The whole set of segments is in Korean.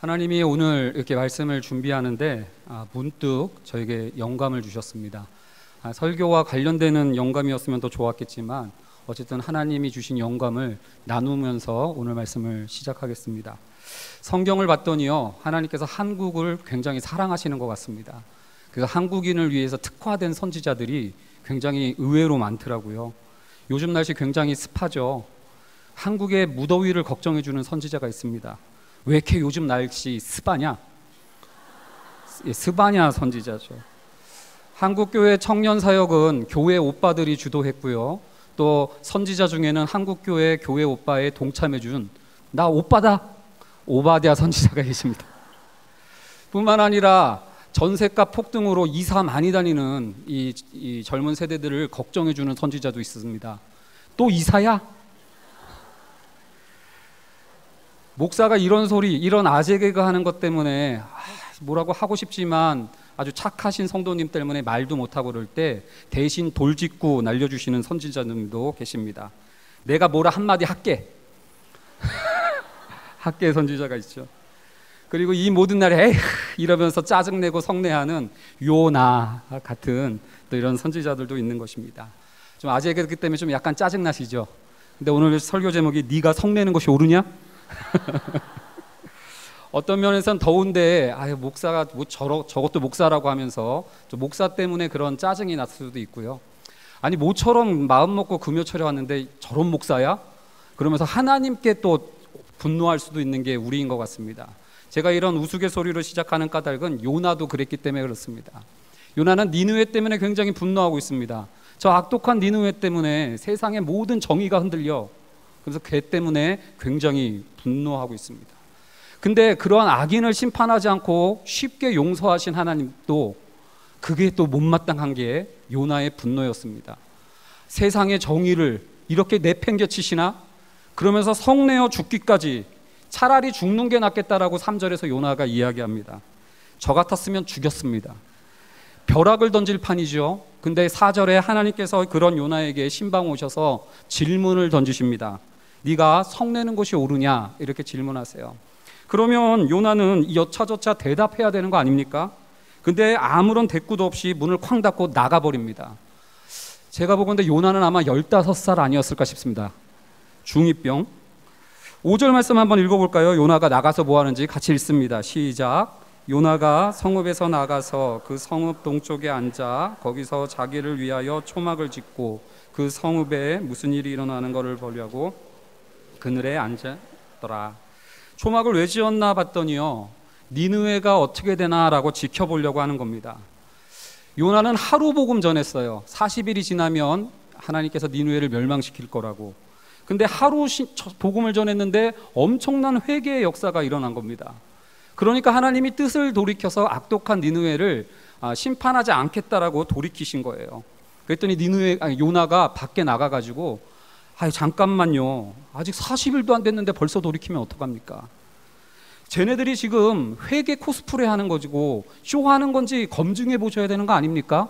하나님이 오늘 이렇게 말씀을 준비하는데 문득 저에게 영감을 주셨습니다. 설교와 관련되는 영감이었으면 더 좋았겠지만 어쨌든 하나님이 주신 영감을 나누면서 오늘 말씀을 시작하겠습니다. 성경을 봤더니요, 하나님께서 한국을 굉장히 사랑하시는 것 같습니다. 그래서 한국인을 위해서 특화된 선지자들이 굉장히 의외로 많더라고요. 요즘 날씨 굉장히 습하죠. 한국의 무더위를 걱정해주는 선지자가 있습니다. 왜 이렇게 요즘 날씨 습하냐? 습하냐 선지자죠. 한국교회 청년사역은 교회 오빠들이 주도했고요. 또 선지자 중에는 한국교회 교회 오빠에 동참해준 나 오빠다! 오바댜 선지자가 계십니다. 뿐만 아니라 전셋값 폭등으로 이사 많이 다니는 이 젊은 세대들을 걱정해주는 선지자도 있습니다. 또 이사야? 목사가 이런 소리, 이런 아재 개그 하는 것 때문에 뭐라고 하고 싶지만 아주 착하신 성도님 때문에 말도 못하고 그럴 때 대신 돌직구 날려주시는 선지자님도 계십니다. 내가 뭐라 한마디 할게. 학계 선지자가 있죠. 그리고 이 모든 날에 에휴 이러면서 짜증내고 성내하는 요나 같은 또 이런 선지자들도 있는 것입니다. 좀 아재 개그 때문에 좀 약간 짜증나시죠? 근데 오늘 설교 제목이 네가 성내는 것이 옳으냐? 어떤 면에서는 더운데 목사가 뭐 저것도 목사라고 하면서 목사 때문에 그런 짜증이 났을 수도 있고요. 아니 모처럼 마음 먹고 금요 철에 왔는데 저런 목사야? 그러면서 하나님께 또 분노할 수도 있는 게 우리인 것 같습니다. 제가 이런 우스갯소리로 시작하는 까닭은 요나도 그랬기 때문에 그렇습니다. 요나는 니느웨 때문에 굉장히 분노하고 있습니다. 저 악독한 니느웨 때문에 세상의 모든 정의가 흔들려. 그래서 걔 때문에 굉장히 분노하고 있습니다. 근데 그러한 악인을 심판하지 않고 쉽게 용서하신 하나님도 그게 또 못마땅한 게 요나의 분노였습니다. 세상의 정의를 이렇게 내팽개치시나? 그러면서 성내어 죽기까지 차라리 죽는 게 낫겠다라고 3절에서 요나가 이야기합니다. 저 같았으면 죽였습니다. 벼락을 던질 판이죠. 근데 4절에 하나님께서 그런 요나에게 신방 오셔서 질문을 던지십니다. 네가 성내는 것이 옳으냐? 이렇게 질문하세요. 그러면 요나는 여차저차 대답해야 되는 거 아닙니까? 근데 아무런 대꾸도 없이 문을 쾅 닫고 나가버립니다. 제가 보건대 요나는 아마 15살 아니었을까 싶습니다. 중2병. 5절 말씀 한번 읽어볼까요? 요나가 나가서 뭐 하는지 같이 읽습니다. 시작. 요나가 성읍에서 나가서 그 성읍 동쪽에 앉아 거기서 자기를 위하여 초막을 짓고 그 성읍에 무슨 일이 일어나는 것을 보려고 그늘에 앉았더라. 초막을 왜 지었나 봤더니요, 니느웨가 어떻게 되나라고 지켜보려고 하는 겁니다. 요나는 하루 복음 전했어요. 40일이 지나면 하나님께서 니느웨를 멸망시킬 거라고. 근데 하루 복음을 전했는데 엄청난 회개의 역사가 일어난 겁니다. 그러니까 하나님이 뜻을 돌이켜서 악독한 니느웨를 심판하지 않겠다라고 돌이키신 거예요. 그랬더니 요나가 밖에 나가가지고 잠깐만요. 아직 40일도 안 됐는데 벌써 돌이키면 어떡합니까? 쟤네들이 지금 회개 코스프레 하는 거고 쇼하는 건지 검증해 보셔야 되는 거 아닙니까?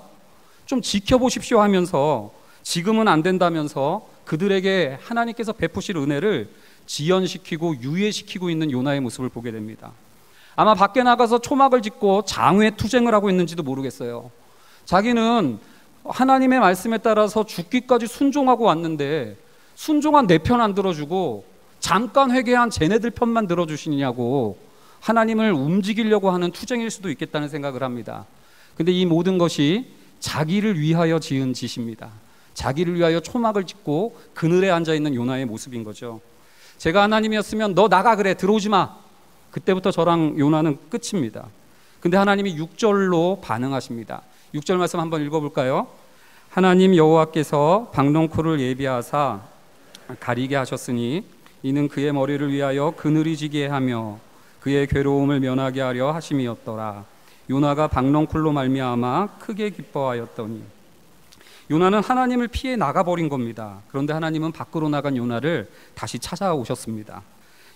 좀 지켜보십시오 하면서 지금은 안 된다면서 그들에게 하나님께서 베푸실 은혜를 지연시키고 유예시키고 있는 요나의 모습을 보게 됩니다. 아마 밖에 나가서 초막을 짓고 장외 투쟁을 하고 있는지도 모르겠어요. 자기는 하나님의 말씀에 따라서 죽기까지 순종하고 왔는데 순종한 내 편 안 들어주고 잠깐 회개한 쟤네들 편만 들어주시냐고 하나님을 움직이려고 하는 투쟁일 수도 있겠다는 생각을 합니다. 근데 이 모든 것이 자기를 위하여 지은 짓입니다. 자기를 위하여 초막을 짓고 그늘에 앉아있는 요나의 모습인 거죠. 제가 하나님이었으면 너 나가 그래 들어오지 마. 그때부터 저랑 요나는 끝입니다. 근데 하나님이 6절로 반응하십니다. 6절 말씀 한번 읽어볼까요? 하나님 여호와께서 박농쿨을 예비하사 가리게 하셨으니 이는 그의 머리를 위하여 그늘이 지게 하며 그의 괴로움을 면하게 하려 하심이었더라. 요나가 박농쿨로 말미암아 크게 기뻐하였더니. 요나는 하나님을 피해 나가버린 겁니다. 그런데 하나님은 밖으로 나간 요나를 다시 찾아오셨습니다.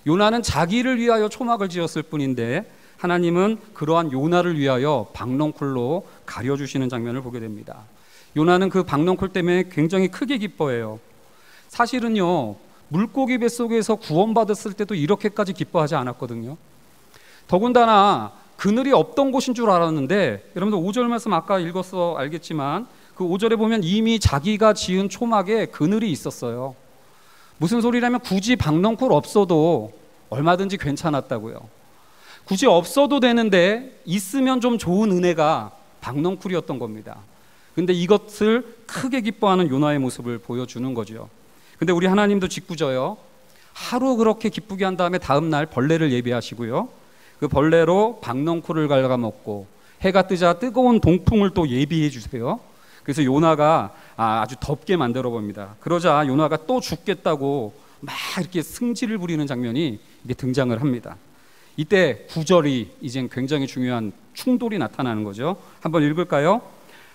요나는 자기를 위하여 초막을 지었을 뿐인데 하나님은 그러한 요나를 위하여 박농쿨로 가려주시는 장면을 보게 됩니다. 요나는 그 박농쿨 때문에 굉장히 크게 기뻐해요. 사실은요, 물고기 뱃속에서 구원받았을 때도 이렇게까지 기뻐하지 않았거든요. 더군다나 그늘이 없던 곳인 줄 알았는데, 여러분들 5절 말씀 아까 읽어서 알겠지만 그 5절에 보면 이미 자기가 지은 초막에 그늘이 있었어요. 무슨 소리라면 굳이 박넝쿨 없어도 얼마든지 괜찮았다고요. 굳이 없어도 되는데 있으면 좀 좋은 은혜가 박넝쿨이었던 겁니다. 근데 이것을 크게 기뻐하는 요나의 모습을 보여주는 거죠. 근데 우리 하나님도 짓궂어요. 하루 그렇게 기쁘게 한 다음에 다음 날 벌레를 예비하시고요, 그 벌레로 박넝쿨을 갉아먹고 해가 뜨자 뜨거운 동풍을 또 예비해 주세요. 그래서 요나가 아주 덥게 만들어 봅니다. 그러자 요나가 또 죽겠다고 막 이렇게 승질을 부리는 장면이 이게 등장을 합니다. 이때 9절이 이젠 굉장히 중요한 충돌이 나타나는 거죠. 한번 읽을까요?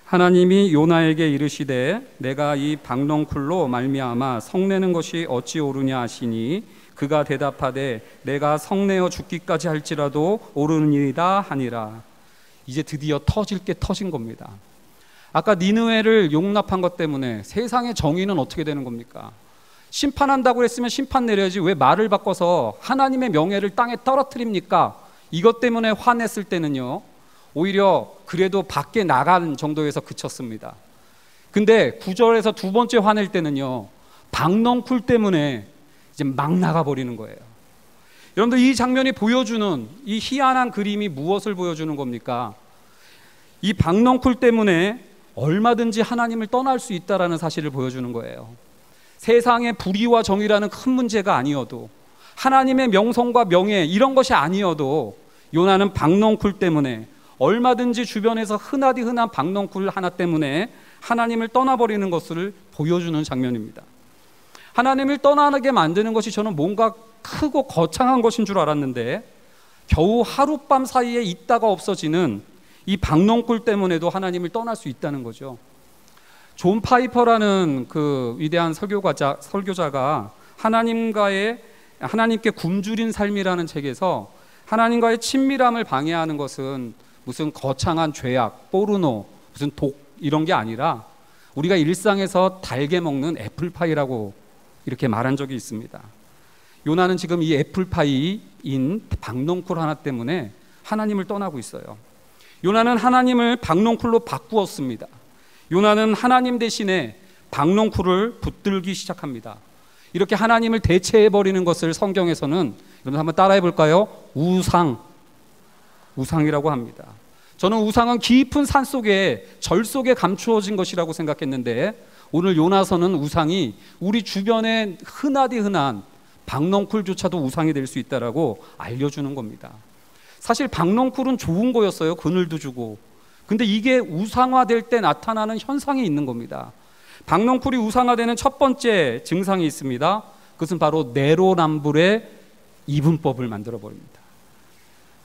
하나님이 요나에게 이르시되 내가 이 박넝쿨로 말미암아 성내는 것이 어찌 옳으냐 하시니 그가 대답하되 내가 성내어 죽기까지 할지라도 옳으니이다 하니라. 이제 드디어 터질 게 터진 겁니다. 아까 니느웨를 용납한 것 때문에 세상의 정의는 어떻게 되는 겁니까? 심판한다고 했으면 심판 내려야지 왜 말을 바꿔서 하나님의 명예를 땅에 떨어뜨립니까? 이것 때문에 화냈을 때는요, 오히려 그래도 밖에 나간 정도에서 그쳤습니다. 근데 9절에서 두 번째 화낼 때는요, 박넝쿨 때문에 이제 막 나가버리는 거예요. 여러분들, 이 장면이 보여주는 이 희한한 그림이 무엇을 보여주는 겁니까? 이 박넝쿨 때문에 얼마든지 하나님을 떠날 수 있다는 사실을 보여주는 거예요. 세상의 불의와 정의라는 큰 문제가 아니어도, 하나님의 명성과 명예 이런 것이 아니어도 요나는 박넝쿨 때문에, 얼마든지 주변에서 흔하디 흔한 박넝쿨 하나 때문에 하나님을 떠나버리는 것을 보여주는 장면입니다. 하나님을 떠나게 만드는 것이 저는 뭔가 크고 거창한 것인 줄 알았는데, 겨우 하룻밤 사이에 있다가 없어지는 이 박넝쿨 때문에도 하나님을 떠날 수 있다는 거죠. 존 파이퍼라는 그 위대한 설교자가 하나님께 굶주린 삶이라는 책에서 하나님과의 친밀함을 방해하는 것은 무슨 거창한 죄악, 포르노, 무슨 독 이런 게 아니라 우리가 일상에서 달게 먹는 애플파이라고 이렇게 말한 적이 있습니다. 요나는 지금 이 애플파이인 박넝쿨 하나 때문에 하나님을 떠나고 있어요. 요나는 하나님을 박넝쿨로 바꾸었습니다. 요나는 하나님 대신에 박넝쿨을 붙들기 시작합니다. 이렇게 하나님을 대체해버리는 것을 성경에서는, 여러분 한번 따라해 볼까요? 우상이라고 합니다. 저는 우상은 깊은 산 속에, 절 속에 감추어진 것이라고 생각했는데, 오늘 요나서는 우상이 우리 주변에 흔하디 흔한 박넝쿨조차도 우상이 될 수 있다라고 알려주는 겁니다. 사실 박넝쿨은 좋은 거였어요. 그늘도 주고. 근데 이게 우상화될 때 나타나는 현상이 있는 겁니다. 박넝쿨이 우상화되는 첫 번째 증상이 있습니다. 그것은 바로 내로남불의 이분법을 만들어버립니다.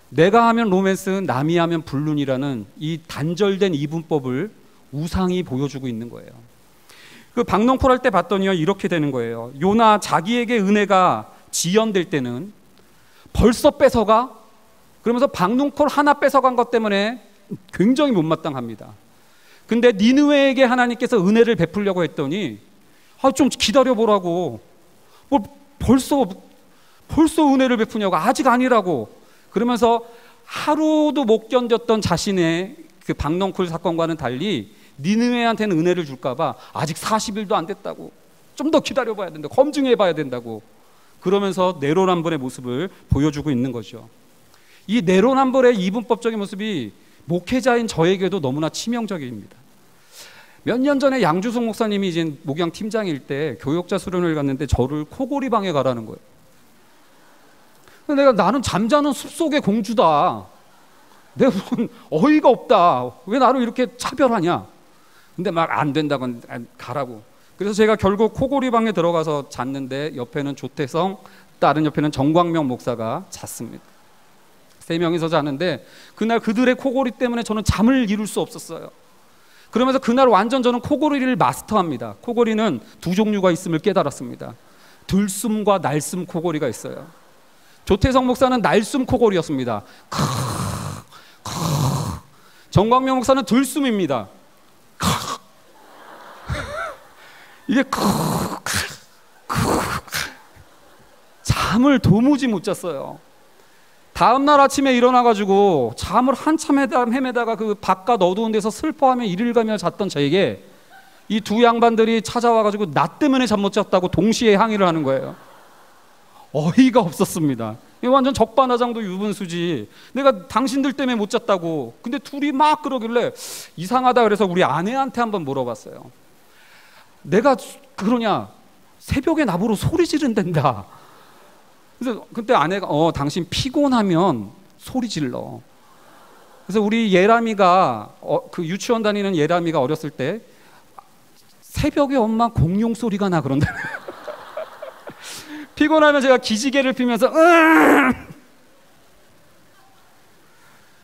내가 하면 로맨스, 남이 하면 불륜이라는 이 단절된 이분법을 우상이 보여주고 있는 거예요. 그 박넝쿨 할 때 봤더니요, 이렇게 되는 거예요. 요나 자기에게 은혜가 지연될 때는 벌써 뺏어가? 그러면서 박넝쿨 하나 뺏어간 것 때문에 굉장히 못마땅합니다. 근데 니느웨에게 하나님께서 은혜를 베풀려고 했더니 좀 기다려보라고, 벌써 은혜를 베푸냐고, 아직 아니라고 그러면서 하루도 못 견뎠던 자신의 그 박넝쿨 사건과는 달리 니느웨한테는 은혜를 줄까봐 아직 40일도 안 됐다고, 좀 더 기다려봐야 된다, 검증해봐야 된다고 그러면서 내로남불의 모습을 보여주고 있는 거죠. 이 내로남불의 이분법적인 모습이 목회자인 저에게도 너무나 치명적입니다. 몇 년 전에 양주석 목사님이 이제 목양 팀장일 때 교역자 수련을 갔는데 저를 코골이방에 가라는 거예요. 나는 잠자는 숲속의 공주다, 내가 무슨 어이가 없다, 왜 나를 이렇게 차별하냐. 근데 막 안 된다고, 가라고. 그래서 제가 결국 코골이방에 들어가서 잤는데 옆에는 조태성, 다른 옆에는 정광명 목사가 잤습니다. 3명이서 자는데 그날 그들의 코골이 때문에 저는 잠을 이룰 수 없었어요. 그러면서 그날 완전 저는 코골이를 마스터합니다. 코골이는 두 종류가 있음을 깨달았습니다. 들숨과 날숨 코골이가 있어요. 조태성 목사는 날숨 코골이였습니다. 정광명 목사는 들숨입니다. 이게 잠을 도무지 못 잤어요. 다음날 아침에 일어나가지고 잠을 한참 헤매다가 그 바깥 어두운 데서 슬퍼하며 이를 가며 잤던 저에게 이 두 양반들이 찾아와가지고 나 때문에 잠 못 잤다고 동시에 항의를 하는 거예요. 어이가 없었습니다. 이거 완전 적반하장도 유분수지. 내가 당신들 때문에 못 잤다고. 근데 둘이 막 그러길래 이상하다 그래서 우리 아내한테 한번 물어봤어요. 내가 그러냐? 새벽에 나보러 소리 지른댄다. 그래서 그때 아내가 당신 피곤하면 소리 질러. 그래서 우리 예람이가 그 유치원 다니는 예람이가 어렸을 때 새벽에 엄마 공룡 소리가 나 그런다. 피곤하면 제가 기지개를 피면서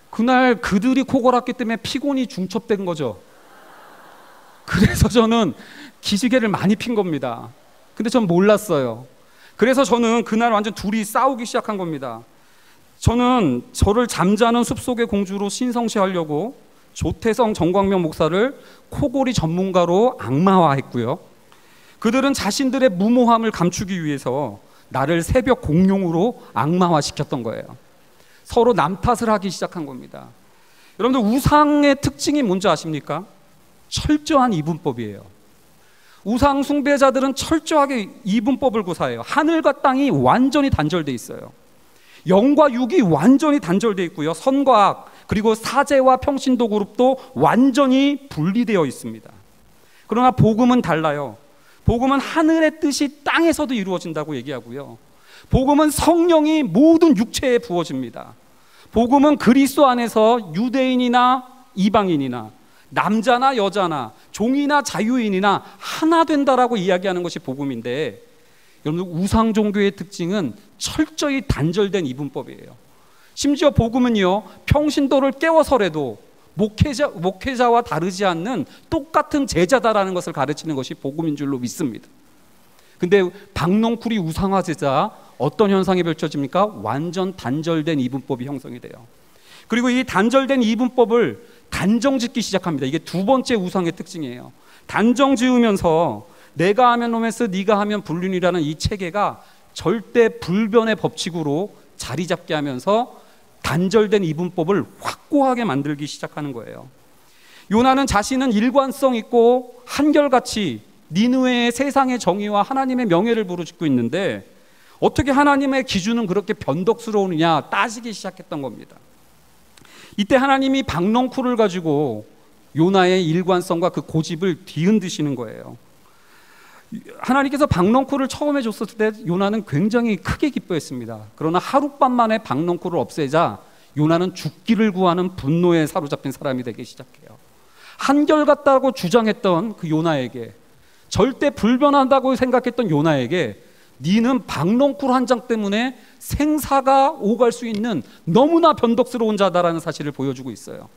그날 그들이 코 골았기 때문에 피곤이 중첩된 거죠. 그래서 저는 기지개를 많이 핀 겁니다. 근데 전 몰랐어요. 그래서 저는 그날 완전 둘이 싸우기 시작한 겁니다. 저는 저를 잠자는 숲속의 공주로 신성시하려고 조태성 정광명 목사를 코골이 전문가로 악마화했고요. 그들은 자신들의 무모함을 감추기 위해서 나를 새벽 공룡으로 악마화시켰던 거예요. 서로 남 탓을 하기 시작한 겁니다. 여러분들 우상의 특징이 뭔지 아십니까? 철저한 이분법이에요. 우상 숭배자들은 철저하게 이분법을 구사해요. 하늘과 땅이 완전히 단절돼 있어요. 영과 육이 완전히 단절돼 있고요. 선과 악, 그리고 사제와 평신도 그룹도 완전히 분리되어 있습니다. 그러나 복음은 달라요. 복음은 하늘의 뜻이 땅에서도 이루어진다고 얘기하고요. 복음은 성령이 모든 육체에 부어집니다. 복음은 그리스도 안에서 유대인이나 이방인이나 남자나 여자나 종이나 자유인이나 하나 된다라고 이야기하는 것이 복음인데, 여러분 우상 종교의 특징은 철저히 단절된 이분법이에요. 심지어 복음은요, 평신도를 깨워서라도 목회자와 다르지 않는 똑같은 제자다라는 것을 가르치는 것이 복음인 줄로 믿습니다. 근데 박농쿨이 우상화되자 어떤 현상이 펼쳐집니까? 완전 단절된 이분법이 형성이 돼요. 그리고 이 단절된 이분법을 단정짓기 시작합니다. 이게 두 번째 우상의 특징이에요. 단정 지으면서 내가 하면 로맨스, 네가 하면 불륜이라는 이 체계가 절대 불변의 법칙으로 자리 잡게 하면서 단절된 이분법을 확고하게 만들기 시작하는 거예요. 요나는 자신은 일관성 있고 한결같이 니느웨의 세상의 정의와 하나님의 명예를 부르짖고 있는데 어떻게 하나님의 기준은 그렇게 변덕스러우느냐 따지기 시작했던 겁니다. 이때 하나님이 박넝쿨을 가지고 요나의 일관성과 그 고집을 뒤흔드시는 거예요. 하나님께서 박넝쿨을 처음에 줬을 때 요나는 굉장히 크게 기뻐했습니다. 그러나 하룻밤 만에 박넝쿨을 없애자 요나는 죽기를 구하는 분노에 사로잡힌 사람이 되기 시작해요. 한결같다고 주장했던 그 요나에게, 절대 불변한다고 생각했던 요나에게 니는 박넝쿨 한 장 때문에 생사가 오갈 수 있는 너무나 변덕스러운 자다라는 사실을 보여주고 있어요.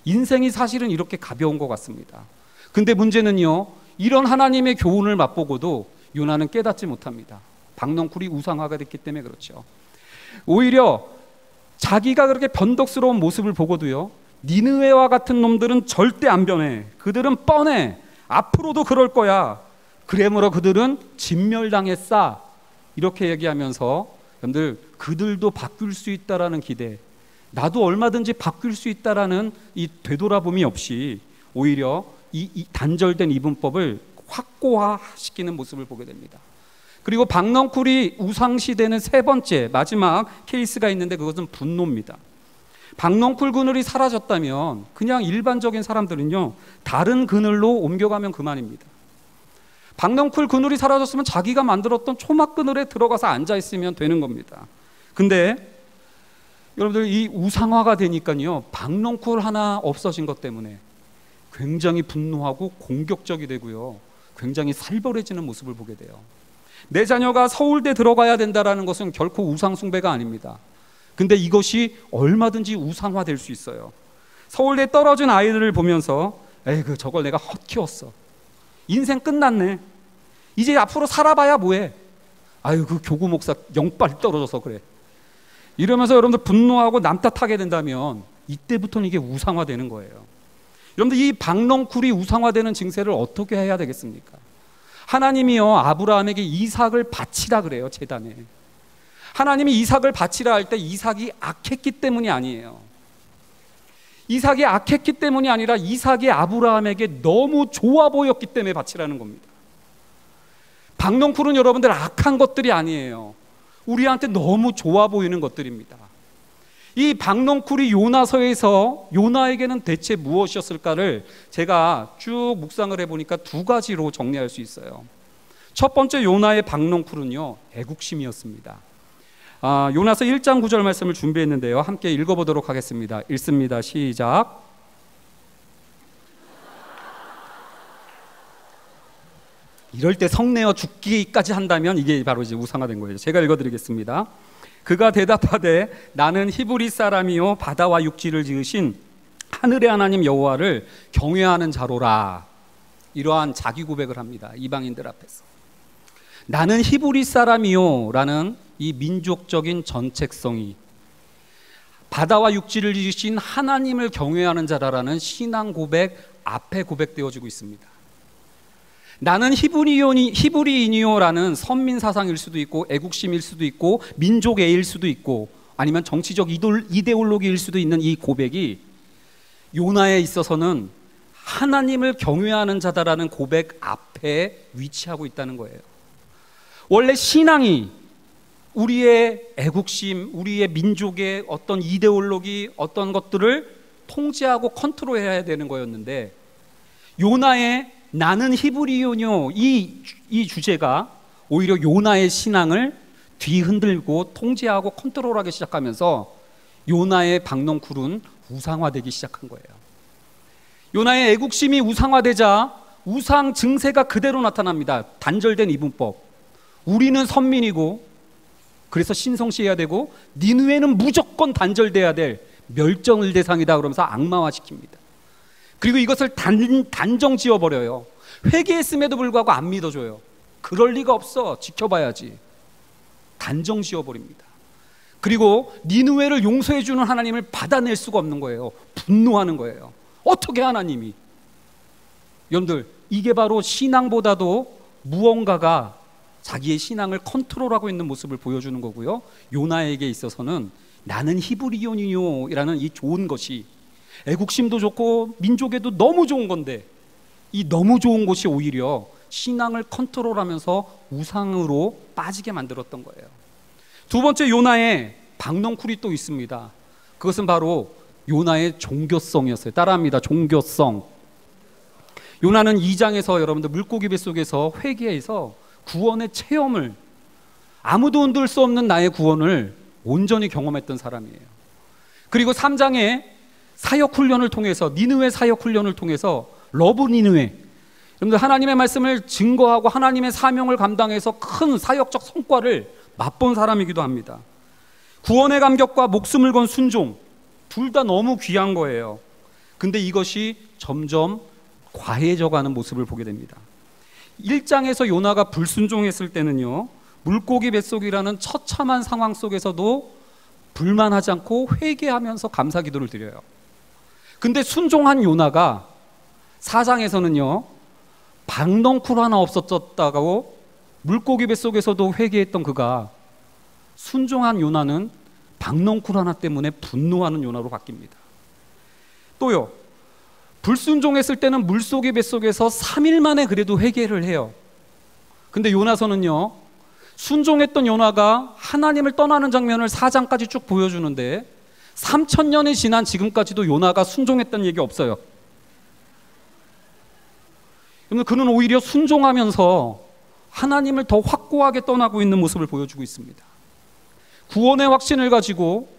인생이 사실은 이렇게 가벼운 것 같습니다. 근데 문제는요, 이런 하나님의 교훈을 맛보고도 요나는 깨닫지 못합니다. 박넝쿨이 우상화가 됐기 때문에 그렇죠. 오히려 자기가 그렇게 변덕스러운 모습을 보고도요, 니느웨와 같은 놈들은 절대 안 변해. 그들은 뻔해. 앞으로도 그럴 거야. 그러므로 그들은 진멸당했어. 이렇게 얘기하면서 여러분들 그들도 바뀔 수 있다라는 기대, 나도 얼마든지 바뀔 수 있다라는 이 되돌아봄이 없이 오히려 이 단절된 이분법을 확고화시키는 모습을 보게 됩니다. 그리고 박넝쿨이 우상시되는 세 번째 마지막 케이스가 있는데 그것은 분노입니다. 박넝쿨 그늘이 사라졌다면 그냥 일반적인 사람들은요 다른 그늘로 옮겨가면 그만입니다. 박넝쿨 그늘이 사라졌으면 자기가 만들었던 초막 그늘에 들어가서 앉아있으면 되는 겁니다. 근데 여러분들 이 우상화가 되니까요 박넝쿨 하나 없어진 것 때문에 굉장히 분노하고 공격적이 되고요 굉장히 살벌해지는 모습을 보게 돼요. 내 자녀가 서울대 들어가야 된다는 것은 결코 우상 숭배가 아닙니다. 근데 이것이 얼마든지 우상화될 수 있어요. 서울대 떨어진 아이들을 보면서 에이그 저걸 내가 헛키웠어, 인생 끝났네, 이제 앞으로 살아봐야 뭐해, 아유 그 교구 목사 영빨 떨어져서 그래, 이러면서 여러분들 분노하고 남 탓하게 된다면 이때부터는 이게 우상화되는 거예요. 여러분들 이 박넝쿨이 우상화되는 증세를 어떻게 해야 되겠습니까? 하나님이요 아브라함에게 이삭을 바치라 그래요. 제단에 하나님이 이삭을 바치라 할 때 이삭이 악했기 때문이 아니에요. 이삭이 악했기 때문이 아니라 이삭이 아브라함에게 너무 좋아 보였기 때문에 바치라는 겁니다. 박농쿨은 여러분들 악한 것들이 아니에요. 우리한테 너무 좋아 보이는 것들입니다. 이 박농쿨이 요나서에서 요나에게는 대체 무엇이었을까를 제가 쭉 묵상을 해보니까 두 가지로 정리할 수 있어요. 첫 번째 요나의 박농쿨은요, 애국심이었습니다. 요나서 1장 9절 말씀을 준비했는데요, 함께 읽어보도록 하겠습니다. 읽습니다. 시작. 이럴 때 성내어 죽기까지 한다면 이게 바로 이제 우상화된 거예요. 제가 읽어드리겠습니다. 그가 대답하되 나는 히브리 사람이요 바다와 육지를 지으신 하늘의 하나님 여호와를 경외하는 자로라. 이러한 자기 고백을 합니다. 이방인들 앞에서. 나는 히브리 사람이요 라는 이 민족적인 정체성이 바다와 육지를 지으신 하나님을 경외하는 자라라는 신앙 고백 앞에 고백되어지고 있습니다. 나는 히브리인이요라는 선민 사상일 수도 있고 애국심일 수도 있고 민족애일 수도 있고 아니면 정치적 이데올로기일 수도 있는 이 고백이 요나에 있어서는 하나님을 경외하는 자다라는 고백 앞에 위치하고 있다는 거예요. 원래 신앙이 우리의 애국심, 우리의 민족의 어떤 이데올로기, 어떤 것들을 통제하고 컨트롤해야 되는 거였는데 요나의 나는 히브리인이요 이 주제가 오히려 요나의 신앙을 뒤흔들고 통제하고 컨트롤하기 시작하면서 요나의 박농쿨은 우상화되기 시작한 거예요. 요나의 애국심이 우상화되자 우상 증세가 그대로 나타납니다. 단절된 이분법. 우리는 선민이고 그래서 신성시해야 되고 니느웨는 무조건 단절돼야 될 멸종을 대상이다 그러면서 악마화시킵니다. 그리고 이것을 단정 지어버려요. 회개했음에도 불구하고 안 믿어줘요. 그럴 리가 없어. 지켜봐야지. 단정 지어버립니다. 그리고 니느웨를 용서해주는 하나님을 받아낼 수가 없는 거예요. 분노하는 거예요. 어떻게 하나님이? 여러분들 이게 바로 신앙보다도 무언가가 자기의 신앙을 컨트롤하고 있는 모습을 보여주는 거고요. 요나에게 있어서는 나는 히브리인이요 라는 이 좋은 것이 애국심도 좋고 민족에도 너무 좋은 건데 이 너무 좋은 것이 오히려 신앙을 컨트롤하면서 우상으로 빠지게 만들었던 거예요. 두 번째 요나의 박농쿨이 또 있습니다. 그것은 바로 요나의 종교성이었어요. 따라합니다. 종교성. 요나는 2장에서 여러분들 물고기 뱃속에서 회개해서 구원의 체험을 아무도 흔들 수 없는 나의 구원을 온전히 경험했던 사람이에요. 그리고 3장에 사역훈련을 통해서 니느웨 사역훈련을 통해서 러브 니느웨 여러분들 하나님의 말씀을 증거하고 하나님의 사명을 감당해서 큰 사역적 성과를 맛본 사람이기도 합니다. 구원의 감격과 목숨을 건 순종 둘 다 너무 귀한 거예요. 근데 이것이 점점 과해져가는 모습을 보게 됩니다. 1장에서 요나가 불순종했을 때는요 물고기 뱃속이라는 처참한 상황 속에서도 불만하지 않고 회개하면서 감사기도를 드려요. 근데 순종한 요나가 4장에서는요 박농쿨 하나 없어졌다고 물고기 뱃속에서도 회개했던 그가 순종한 요나는 박농쿨 하나 때문에 분노하는 요나로 바뀝니다. 또요 불순종했을 때는 물속의 뱃속에서 3일 만에 그래도 회개를 해요. 근데 요나서는요 순종했던 요나가 하나님을 떠나는 장면을 4장까지 쭉 보여주는데 3000년이 지난 지금까지도 요나가 순종했다는 얘기 없어요. 그는 오히려 순종하면서 하나님을 더 확고하게 떠나고 있는 모습을 보여주고 있습니다. 구원의 확신을 가지고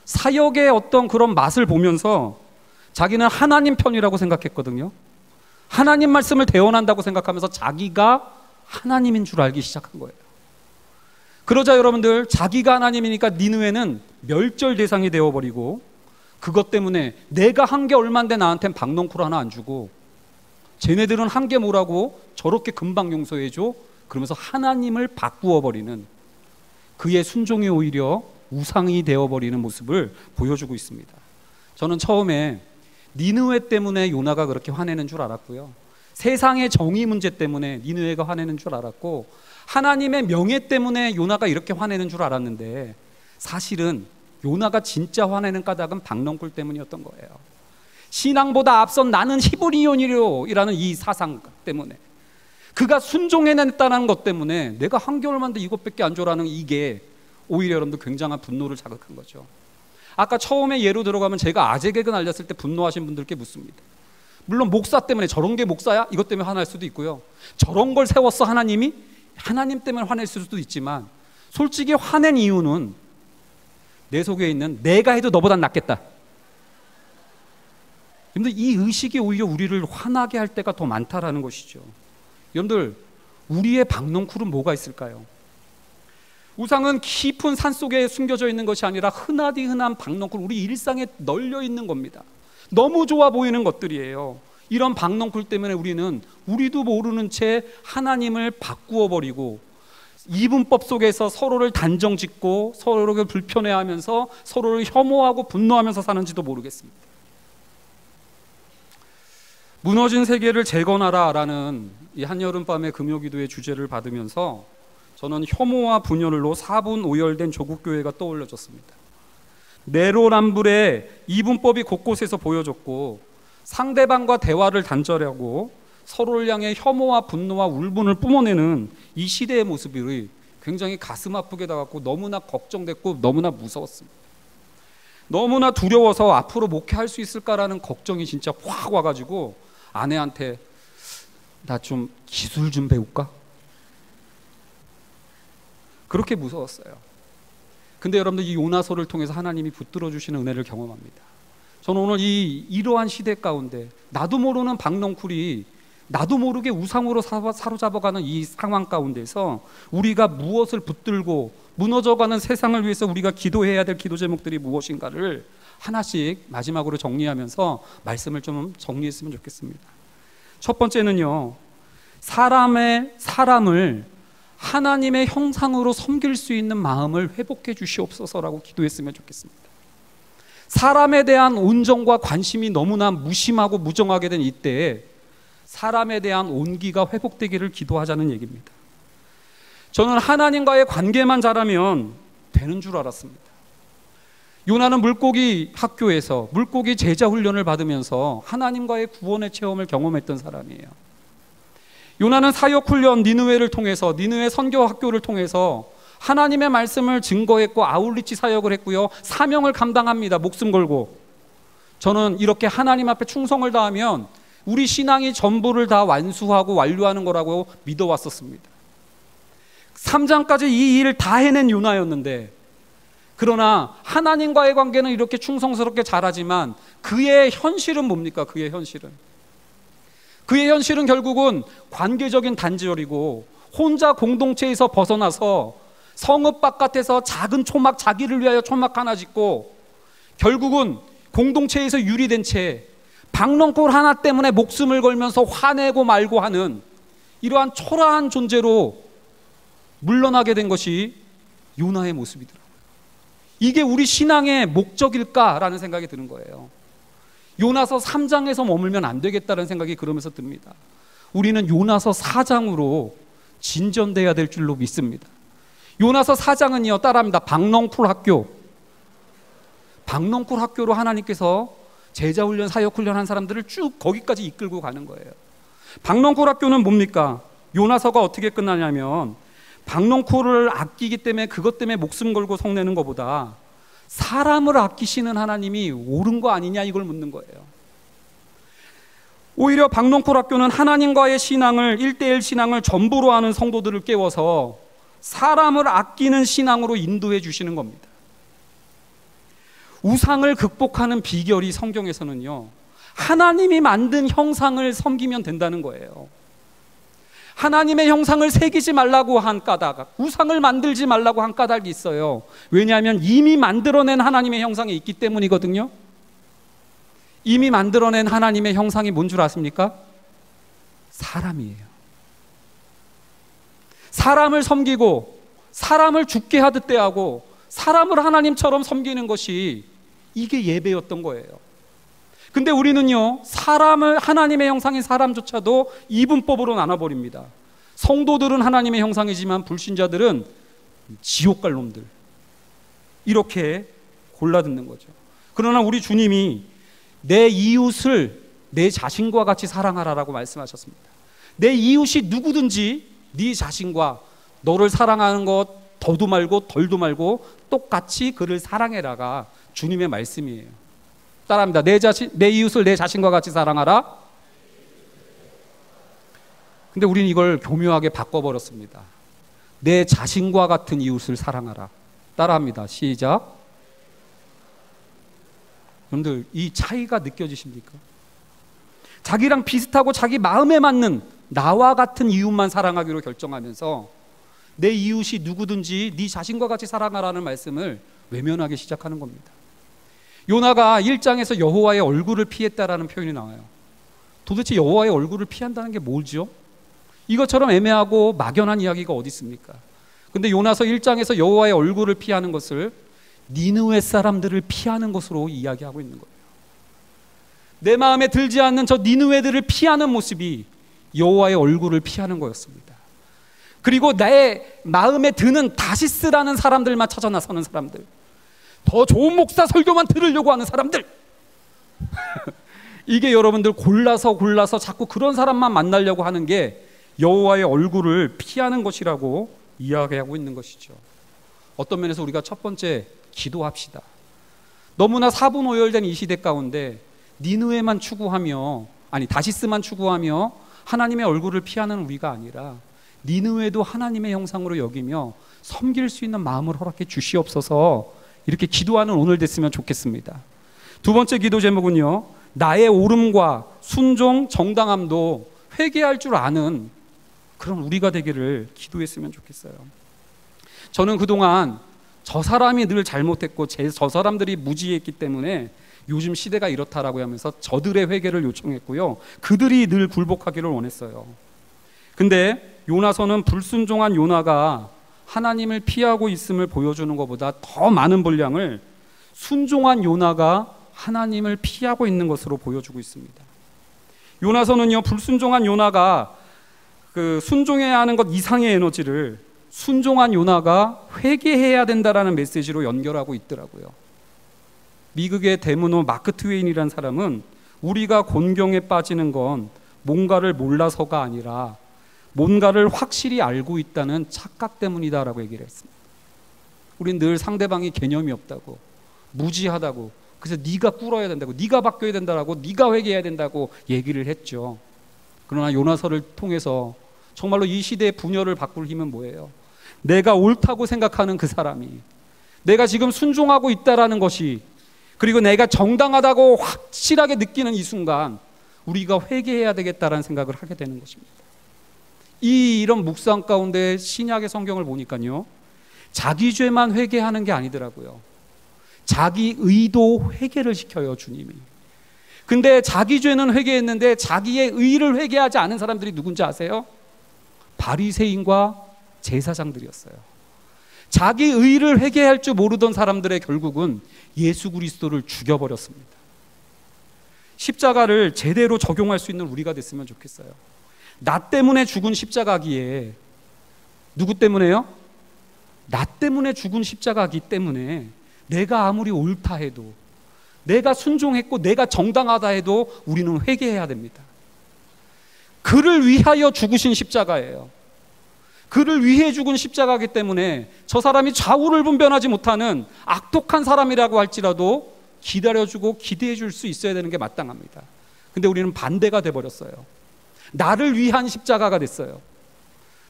사역의 어떤 그런 맛을 보면서 자기는 하나님 편이라고 생각했거든요. 하나님 말씀을 대언한다고 생각하면서 자기가 하나님인 줄 알기 시작한 거예요. 그러자 여러분들 자기가 하나님이니까 니느웨는 멸절 대상이 되어버리고 그것 때문에 내가 한 게 얼만데 나한텐 박농쿨 하나 안 주고 쟤네들은 한 게 뭐라고 저렇게 금방 용서해줘 그러면서 하나님을 바꾸어버리는 그의 순종이 오히려 우상이 되어버리는 모습을 보여주고 있습니다. 저는 처음에 니느웨 때문에 요나가 그렇게 화내는 줄 알았고요. 세상의 정의 문제 때문에 니느웨가 화내는 줄 알았고 하나님의 명예 때문에 요나가 이렇게 화내는 줄 알았는데 사실은 요나가 진짜 화내는 까닭은 박넝쿨 때문이었던 거예요. 신앙보다 앞선 나는 히브리온이요 이라는 이 사상 때문에, 그가 순종해냈다는 것 때문에 내가 한 개월만도 이것밖에 안 줘라는 이게 오히려 여러분들 굉장한 분노를 자극한 거죠. 아까 처음에 예로 들어가면 제가 아재 개그 날렸을 때 분노하신 분들께 묻습니다. 물론 목사 때문에 저런 게 목사야? 이것 때문에 화날 수도 있고요. 저런 걸 세웠어 하나님이? 하나님 때문에 화낼 수도 있지만 솔직히 화낸 이유는 내 속에 있는 내가 해도 너보단 낫겠다. 여러분들 이 의식이 오히려 우리를 화나게 할 때가 더 많다라는 것이죠. 여러분들 우리의 박넝쿨은 뭐가 있을까요? 우상은 깊은 산속에 숨겨져 있는 것이 아니라 흔하디 흔한 박넝쿨, 우리 일상에 널려 있는 겁니다. 너무 좋아 보이는 것들이에요. 이런 박넝쿨 때문에 우리는 우리도 모르는 채 하나님을 바꾸어 버리고 이분법 속에서 서로를 단정짓고 서로를 불편해하면서 서로를 혐오하고 분노하면서 사는지도 모르겠습니다. 무너진 세계를 재건하라라는 이 한여름밤의 금요기도의 주제를 받으면서 저는 혐오와 분열로 사분 오열된 조국교회가 떠올려졌습니다. 내로남불의 이분법이 곳곳에서 보여졌고 상대방과 대화를 단절하고 서로를 향해 혐오와 분노와 울분을 뿜어내는 이 시대의 모습이 굉장히 가슴 아프게 다가왔고 너무나 걱정됐고 너무나 무서웠습니다. 너무나 두려워서 앞으로 목회할 수 있을까라는 걱정이 진짜 확 와가지고 아내한테 나 좀 기술 좀 배울까? 그렇게 무서웠어요. 근데 여러분들 이 요나서를 통해서 하나님이 붙들어 주시는 은혜를 경험합니다. 저는 오늘 이러한 시대 가운데 나도 모르는 박넝쿨이 나도 모르게 우상으로 사로잡아가는 이 상황 가운데서 우리가 무엇을 붙들고 무너져가는 세상을 위해서 우리가 기도해야 될 기도 제목들이 무엇인가를 하나씩 마지막으로 정리하면서 말씀을 좀 정리했으면 좋겠습니다. 첫 번째는요, 사람을 하나님의 형상으로 섬길 수 있는 마음을 회복해 주시옵소서라고 기도했으면 좋겠습니다. 사람에 대한 온정과 관심이 너무나 무심하고 무정하게 된 이때에 사람에 대한 온기가 회복되기를 기도하자는 얘기입니다. 저는 하나님과의 관계만 잘하면 되는 줄 알았습니다. 요나는 물고기 학교에서 물고기 제자 훈련을 받으면서 하나님과의 구원의 체험을 경험했던 사람이에요. 요나는 사역 훈련 니느웨를 통해서, 니느웨 선교 학교를 통해서 하나님의 말씀을 증거했고 아울리치 사역을 했고요, 사명을 감당합니다. 목숨 걸고. 저는 이렇게 하나님 앞에 충성을 다하면 우리 신앙이 전부를 다 완수하고 완료하는 거라고 믿어왔었습니다. 3장까지 이 일을 다 해낸 요나였는데, 그러나 하나님과의 관계는 이렇게 충성스럽게 잘하지만 그의 현실은 뭡니까? 그의 현실은 결국은 관계적인 단절이고 혼자 공동체에서 벗어나서 성읍 바깥에서 작은 초막, 자기를 위하여 초막 하나 짓고 결국은 공동체에서 유리된 채 박넝쿨 하나 때문에 목숨을 걸면서 화내고 말고 하는 이러한 초라한 존재로 물러나게 된 것이 요나의 모습이더라고요. 이게 우리 신앙의 목적일까라는 생각이 드는 거예요. 요나서 3장에서 머물면 안 되겠다는 생각이 그러면서 듭니다. 우리는 요나서 4장으로 진전돼야 될 줄로 믿습니다. 요나서 4장은요, 따라합니다. 박넝쿨 학교로 하나님께서 제자훈련, 사역훈련 한 사람들을 쭉 거기까지 이끌고 가는 거예요. 박넝쿨 학교는 뭡니까? 요나서가 어떻게 끝나냐면 박넝쿨을 아끼기 때문에 그것 때문에 목숨 걸고 성내는 것보다 사람을 아끼시는 하나님이 옳은 거 아니냐, 이걸 묻는 거예요. 오히려 박넝쿨 학교는 하나님과의 신앙을, 1:1 신앙을 전부로 하는 성도들을 깨워서 사람을 아끼는 신앙으로 인도해 주시는 겁니다. 우상을 극복하는 비결이 성경에서는요, 하나님이 만든 형상을 섬기면 된다는 거예요. 하나님의 형상을 새기지 말라고 한 까닭, 우상을 만들지 말라고 한 까닭이 있어요. 왜냐하면 이미 만들어낸 하나님의 형상이 있기 때문이거든요. 이미 만들어낸 하나님의 형상이 뭔 줄 아십니까? 사람이에요. 사람을 섬기고 사람을 죽게 하듯 대하고 사람을 하나님처럼 섬기는 것이 이게 예배였던 거예요. 근데 우리는요, 사람을, 하나님의 형상인 사람조차도 이분법으로 나눠버립니다. 성도들은 하나님의 형상이지만 불신자들은 지옥 갈 놈들, 이렇게 골라듣는 거죠. 그러나 우리 주님이 내 이웃을 내 자신과 같이 사랑하라라고 말씀하셨습니다. 내 이웃이 누구든지 네 자신과 너를 사랑하는 것 더도 말고 덜도 말고 똑같이 그를 사랑해라가 주님의 말씀이에요. 따라합니다. 내 이웃을 내 자신과 같이 사랑하라. 근데 우리는 이걸 교묘하게 바꿔버렸습니다. 내 자신과 같은 이웃을 사랑하라. 따라합니다. 시작. 여러분들, 이 차이가 느껴지십니까? 자기랑 비슷하고 자기 마음에 맞는 나와 같은 이웃만 사랑하기로 결정하면서 내 이웃이 누구든지 네 자신과 같이 사랑하라는 말씀을 외면하기 시작하는 겁니다. 요나가 1장에서 여호와의 얼굴을 피했다라는 표현이 나와요. 도대체 여호와의 얼굴을 피한다는 게 뭐죠? 이것처럼 애매하고 막연한 이야기가 어디 있습니까? 근데 요나서 1장에서 여호와의 얼굴을 피하는 것을 니느웨 사람들을 피하는 것으로 이야기하고 있는 거예요. 내 마음에 들지 않는 저 니느웨들을 피하는 모습이 여호와의 얼굴을 피하는 거였습니다. 그리고 내 마음에 드는 다시스라는 사람들만 찾아 나서는 사람들, 더 좋은 목사 설교만 들으려고 하는 사람들 이게 여러분들 골라서 자꾸 그런 사람만 만나려고 하는 게 여호와의 얼굴을 피하는 것이라고 이야기하고 있는 것이죠. 어떤 면에서 우리가 첫 번째 기도합시다. 너무나 사분오열된 이 시대 가운데 니느웨만 추구하며, 아니 다시스만 추구하며 하나님의 얼굴을 피하는 우리가 아니라 니느웨도 하나님의 형상으로 여기며 섬길 수 있는 마음을 허락해 주시옵소서, 이렇게 기도하는 오늘 됐으면 좋겠습니다. 두 번째 기도 제목은요, 나의 옳음과 순종, 정당함도 회개할 줄 아는 그런 우리가 되기를 기도했으면 좋겠어요. 저는 그동안 저 사람이 늘 잘못했고 저 사람들이 무지했기 때문에 요즘 시대가 이렇다라고 하면서 저들의 회개를 요청했고요, 그들이 늘 굴복하기를 원했어요. 근데 요나서는 불순종한 요나가 하나님을 피하고 있음을 보여주는 것보다 더 많은 분량을 순종한 요나가 하나님을 피하고 있는 것으로 보여주고 있습니다. 요나서는요, 불순종한 요나가 그 순종해야 하는 것 이상의 에너지를 순종한 요나가 회개해야 된다라는 메시지로 연결하고 있더라고요. 미국의 대문호 마크 트웨인이라는 사람은 우리가 곤경에 빠지는 건 뭔가를 몰라서가 아니라 뭔가를 확실히 알고 있다는 착각 때문이다라고 얘기를 했습니다. 우린 늘 상대방이 개념이 없다고, 무지하다고, 그래서 네가 꿇어야 된다고, 네가 바뀌어야 된다고, 네가 회개해야 된다고 얘기를 했죠. 그러나 요나서를 통해서 정말로 이 시대의 분열을 바꿀 힘은 뭐예요? 내가 옳다고 생각하는 그 사람이, 내가 지금 순종하고 있다라는 것이, 그리고 내가 정당하다고 확실하게 느끼는 이 순간 우리가 회개해야 되겠다라는 생각을 하게 되는 것입니다. 이런 묵상 가운데 신약의 성경을 보니까요, 자기 죄만 회개하는 게 아니더라고요. 자기 의도 회개를 시켜요, 주님이. 근데 자기 죄는 회개했는데 자기의 의를 회개하지 않은 사람들이 누군지 아세요? 바리새인과 제사장들이었어요. 자기 의를 회개할 줄 모르던 사람들의 결국은 예수 그리스도를 죽여버렸습니다. 십자가를 제대로 적용할 수 있는 우리가 됐으면 좋겠어요. 나 때문에 죽은 십자가기에, 누구 때문에요? 나 때문에 죽은 십자가기 때문에 내가 아무리 옳다 해도, 내가 순종했고 내가 정당하다 해도 우리는 회개해야 됩니다. 그를 위하여 죽으신 십자가예요. 그를 위해 죽은 십자가이기 때문에 저 사람이 좌우를 분별하지 못하는 악독한 사람이라고 할지라도 기다려주고 기대해 줄 수 있어야 되는 게 마땅합니다. 근데 우리는 반대가 돼버렸어요. 나를 위한 십자가가 됐어요.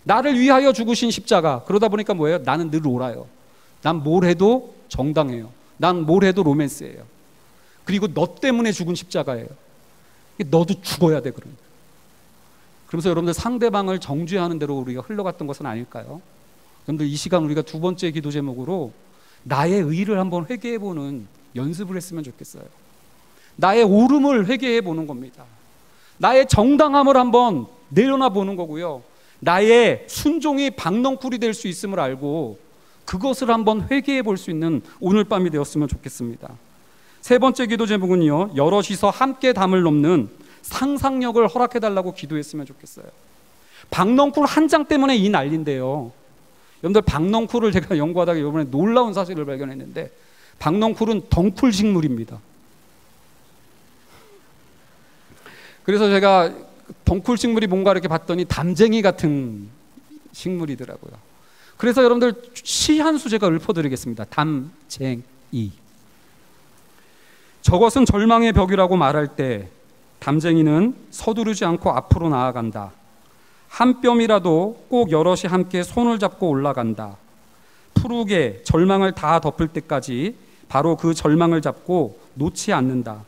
나를 위하여 죽으신 십자가. 그러다 보니까 뭐예요? 나는 늘 옳아요. 난 뭘 해도 정당해요. 난 뭘 해도 로맨스예요. 그리고 너 때문에 죽은 십자가예요. 너도 죽어야 돼. 그러면서 여러분들 상대방을 정죄하는 대로 우리가 흘러갔던 것은 아닐까요? 여러분들 이 시간 우리가 두 번째 기도 제목으로 나의 의를 한번 회개해보는 연습을 했으면 좋겠어요. 나의 옳음을 회개해보는 겁니다. 나의 정당함을 한번 내려놔 보는 거고요, 나의 순종이 박넝쿨이 될 수 있음을 알고 그것을 한번 회개해 볼 수 있는 오늘 밤이 되었으면 좋겠습니다. 세 번째 기도 제목은요, 여럿이서 함께 담을 넘는 상상력을 허락해달라고 기도했으면 좋겠어요. 박넝쿨 한 장 때문에 이 난리인데요. 여러분들 박넝쿨을 제가 연구하다가 이번에 놀라운 사실을 발견했는데 박넝쿨은 덩쿨 식물입니다. 그래서 제가 덩쿨 식물이 뭔가 이렇게 봤더니 담쟁이 같은 식물이더라고요. 그래서 여러분들 시 한 수제가 읊어드리겠습니다. 담쟁이. 저것은 절망의 벽이라고 말할 때 담쟁이는 서두르지 않고 앞으로 나아간다. 한 뼘이라도 꼭 여럿이 함께 손을 잡고 올라간다. 푸르게 절망을 다 덮을 때까지 바로 그 절망을 잡고 놓지 않는다.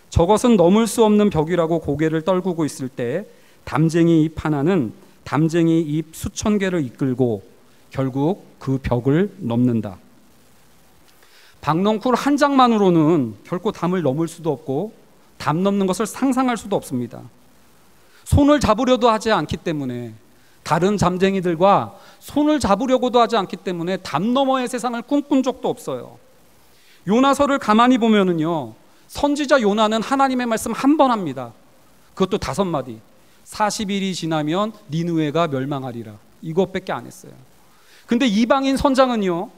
저것은 넘을 수 없는 벽이라고 고개를 떨구고 있을 때 담쟁이 잎 하나는 담쟁이 잎 수천 개를 이끌고 결국 그 벽을 넘는다. 박넝쿨 한 장만으로는 결코 담을 넘을 수도 없고 담 넘는 것을 상상할 수도 없습니다. 손을 잡으려도 하지 않기 때문에, 다른 잠쟁이들과 손을 잡으려고도 하지 않기 때문에 담 너머의 세상을 꿈꾼 적도 없어요. 요나서를 가만히 보면은요, 선지자 요나는 하나님의 말씀 한 번 합니다. 그것도 5마디. 40일이 지나면 니느웨가 멸망하리라. 이것밖에 안 했어요. 근데 이방인 선장은요,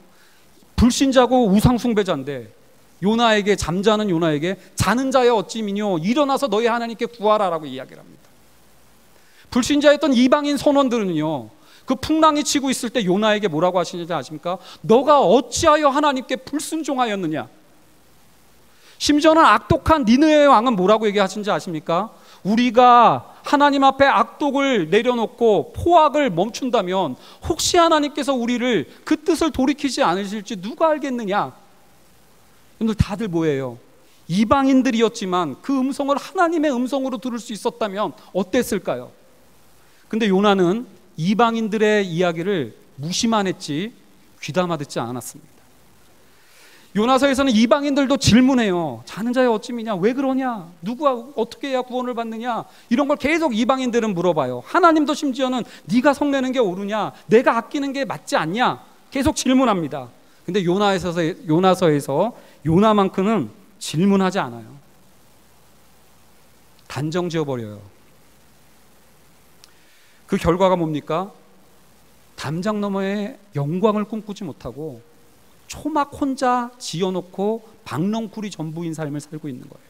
불신자고 우상숭배자인데 요나에게, 잠자는 요나에게 자는 자여 어찌미뇨 일어나서 너희 하나님께 구하라라고 이야기를 합니다. 불신자였던 이방인 선원들은요, 그 풍랑이 치고 있을 때 요나에게 뭐라고 하시는지 아십니까? 너가 어찌하여 하나님께 불순종하였느냐. 심지어는 악독한 니느웨의 왕은 뭐라고 얘기하시는지 아십니까? 우리가 하나님 앞에 악독을 내려놓고 포악을 멈춘다면 혹시 하나님께서 우리를 그 뜻을 돌이키지 않으실지 누가 알겠느냐. 여러분들 다들 뭐예요? 이방인들이었지만 그 음성을 하나님의 음성으로 들을 수 있었다면 어땠을까요? 근데 요나는 이방인들의 이야기를 무시만 했지 귀담아 듣지 않았습니다. 요나서에서는 이방인들도 질문해요. 자는 자의 어찌미냐? 왜 그러냐? 누가 어떻게 해야 구원을 받느냐? 이런 걸 계속 이방인들은 물어봐요. 하나님도 심지어는 네가 성내는 게 옳으냐? 내가 아끼는 게 맞지 않냐? 계속 질문합니다. 근데 요나서에서 요나만큼은 질문하지 않아요. 단정 지어버려요. 그 결과가 뭡니까? 담장 너머의 영광을 꿈꾸지 못하고 초막 혼자 지어놓고 박넝쿨이 전부인 삶을 살고 있는 거예요.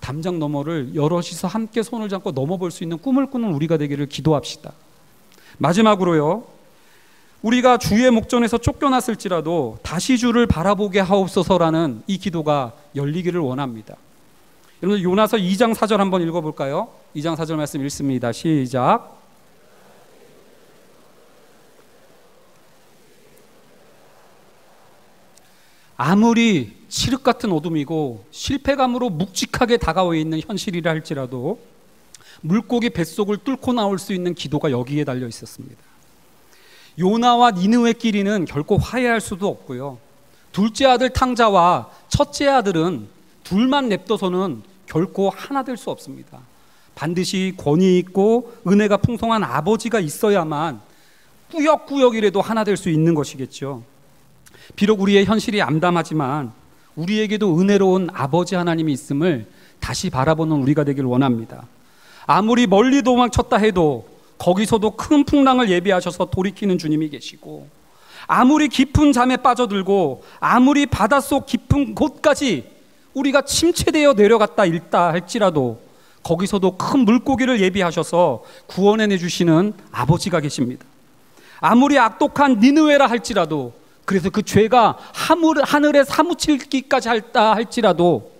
담장 너머를 여럿이서 함께 손을 잡고 넘어볼 수 있는 꿈을 꾸는 우리가 되기를 기도합시다. 마지막으로요, 우리가 주의 목전에서 쫓겨났을지라도 다시 주를 바라보게 하옵소서라는 이 기도가 열리기를 원합니다. 여러분, 요나서 2장 4절 한번 읽어볼까요? 2장 4절 말씀 읽습니다. 시작. 아무리 칠흑 같은 어둠이고 실패감으로 묵직하게 다가와 있는 현실이라 할지라도 물고기 뱃속을 뚫고 나올 수 있는 기도가 여기에 달려 있었습니다. 요나와 니느웨 끼리는 결코 화해할 수도 없고요, 둘째 아들 탕자와 첫째 아들은 둘만 냅둬서는 결코 하나 될 수 없습니다. 반드시 권위 있고 은혜가 풍성한 아버지가 있어야만 꾸역꾸역이라도 하나 될 수 있는 것이겠죠. 비록 우리의 현실이 암담하지만 우리에게도 은혜로운 아버지 하나님이 있음을 다시 바라보는 우리가 되길 원합니다. 아무리 멀리 도망쳤다 해도 거기서도 큰 풍랑을 예비하셔서 돌이키는 주님이 계시고, 아무리 깊은 잠에 빠져들고 아무리 바닷속 깊은 곳까지 우리가 침체되어 내려갔다 일다 할지라도 거기서도 큰 물고기를 예비하셔서 구원해 주시는 아버지가 계십니다. 아무리 악독한 니느웨라 할지라도, 그래서 그 죄가 하늘에 사무치기까지 할다 할지라도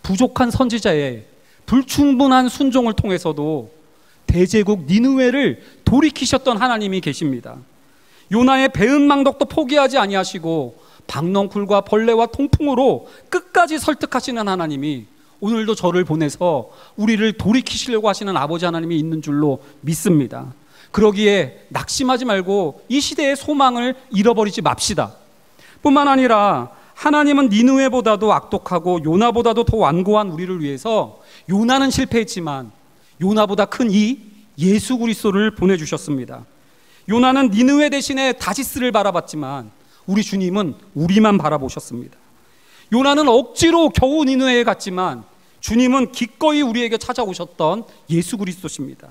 부족한 선지자의 불충분한 순종을 통해서도 대제국 니느웨를 돌이키셨던 하나님이 계십니다. 요나의 배은망덕도 포기하지 아니하시고 박넝쿨과 벌레와 통풍으로 끝까지 설득하시는 하나님이 오늘도 저를 보내서 우리를 돌이키시려고 하시는 아버지 하나님이 있는 줄로 믿습니다. 그러기에 낙심하지 말고 이 시대의 소망을 잃어버리지 맙시다. 뿐만 아니라 하나님은 니느웨보다도 악독하고 요나보다도 더 완고한 우리를 위해서 요나는 실패했지만 요나보다 큰 이 예수 그리스도를 보내주셨습니다. 요나는 니느웨 대신에 다시스를 바라봤지만 우리 주님은 우리만 바라보셨습니다. 요나는 억지로 겨우 니느웨에 갔지만 주님은 기꺼이 우리에게 찾아오셨던 예수 그리스도십니다.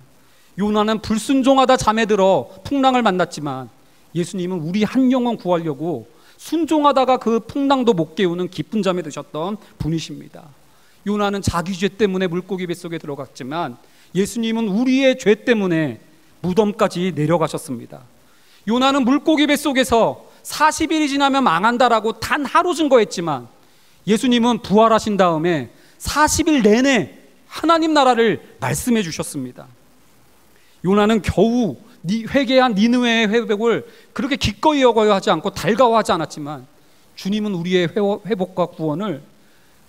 요나는 불순종하다 잠에 들어 풍랑을 만났지만 예수님은 우리 한 영혼 구하려고 순종하다가 그 풍랑도 못 깨우는 기쁜 잠에 드셨던 분이십니다. 요나는 자기 죄 때문에 물고기 뱃속에 들어갔지만 예수님은 우리의 죄 때문에 무덤까지 내려가셨습니다. 요나는 물고기 뱃속에서 40일이 지나면 망한다라고 단 하루 증거했지만 예수님은 부활하신 다음에 40일 내내 하나님 나라를 말씀해 주셨습니다. 요나는 겨우 회개한 니느웨의 회복을 그렇게 기꺼이 여겨야 하지 않고 달가워하지 않았지만 주님은 우리의 회복과 구원을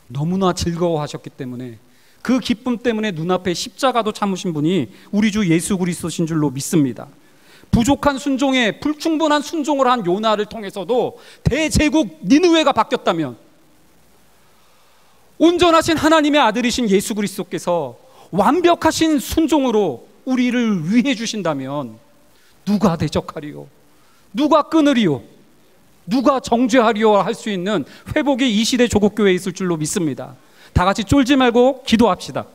너무나 즐거워하셨기 때문에 그 기쁨 때문에 눈앞에 십자가도 참으신 분이 우리 주 예수 그리스도신 줄로 믿습니다. 부족한 순종에 불충분한 순종을 한 요나를 통해서도 대제국 니느웨가 바뀌었다면 온전하신 하나님의 아들이신 예수 그리스도께서 완벽하신 순종으로 우리를 위해 주신다면 누가 대적하리요? 누가 끊으리요? 누가 정죄하리요? 할 수 있는 회복이 이 시대 조국교회에 있을 줄로 믿습니다. 다 같이 쫄지 말고 기도합시다.